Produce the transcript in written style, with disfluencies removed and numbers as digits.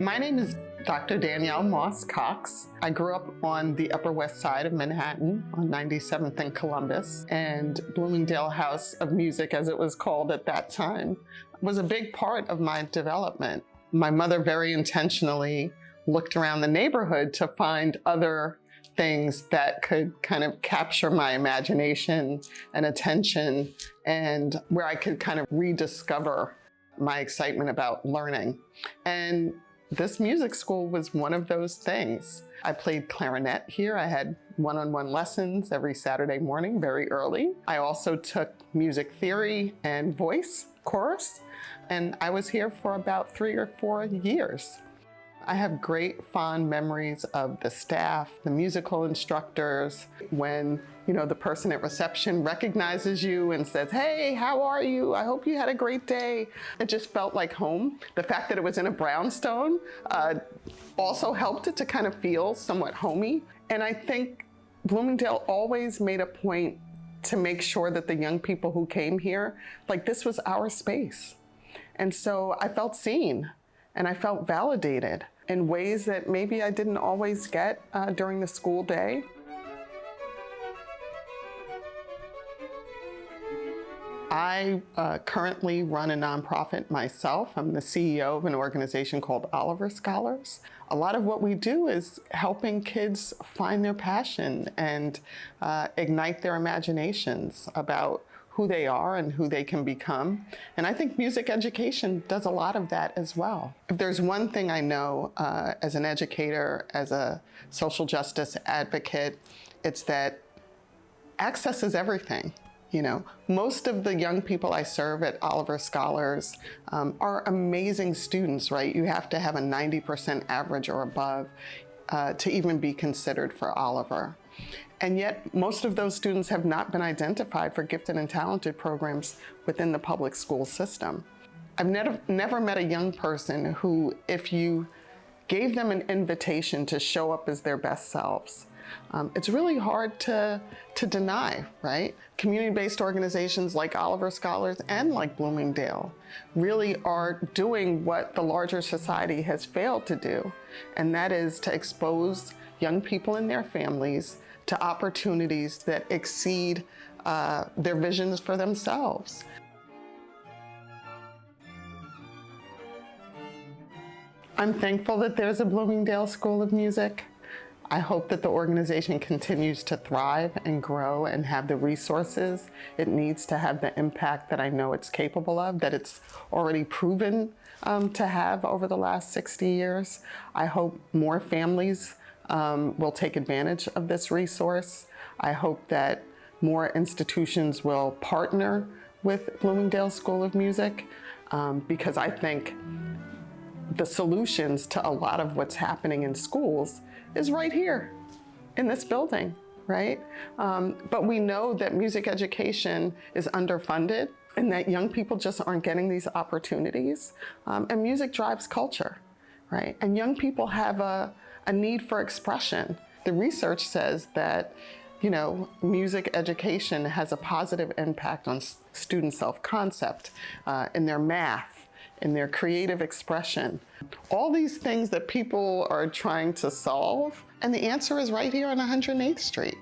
My name is Dr. Danielle Moss Cox. I grew up on the Upper West Side of Manhattan on 97th and Columbus, and Bloomingdale House of Music, as it was called at that time, was a big part of my development. My mother very intentionally looked around the neighborhood to find other things that could kind of capture my imagination and attention, and where I could kind of rediscover my excitement about learning. And this music school was one of those things. I played clarinet here. I had one-on-one lessons every Saturday morning, very early. I also took music theory and voice chorus, and I was here for about 3 or 4 years. I have great fond memories of the staff, the musical instructors, when the person at reception recognizes you and says, "Hey, how are you? I hope you had a great day." It just felt like home. The fact that it was in a brownstone also helped it to kind of feel somewhat homey. And I think Bloomingdale always made a point to make sure that the young people who came here, like, this was our space. And so I felt seen and I felt validated in ways that maybe I didn't always get during the school day. I currently run a nonprofit myself. I'm the CEO of an organization called Oliver Scholars. A lot of what we do is helping kids find their passion and ignite their imaginations about who they are and who they can become. And I think music education does a lot of that as well. If there's one thing I know as an educator, as a social justice advocate, it's that access is everything. Most of the young people I serve at Oliver Scholars are amazing students, right? You have to have a 90% average or above to even be considered for Oliver. And yet, most of those students have not been identified for gifted and talented programs within the public school system. I've never met a young person who, if you gave them an invitation to show up as their best selves, it's really hard to deny, right? Community-based organizations like Oliver Scholars and like Bloomingdale really are doing what the larger society has failed to do, and that is to expose young people and their families to opportunities that exceed their visions for themselves. I'm thankful that there's a Bloomingdale School of Music. I hope that the organization continues to thrive and grow and have the resources it needs to have the impact that I know it's capable of, that it's already proven to have over the last 60 years. I hope more families will take advantage of this resource. I hope that more institutions will partner with Bloomingdale School of Music because I think the solutions to a lot of what's happening in schools is right here in this building, right? But we know that music education is underfunded and that young people just aren't getting these opportunities. And music drives culture, right? And young people have a need for expression. The research says that, music education has a positive impact on student self-concept, in their math, in their creative expression. All these things that people are trying to solve, and the answer is right here on 108th Street.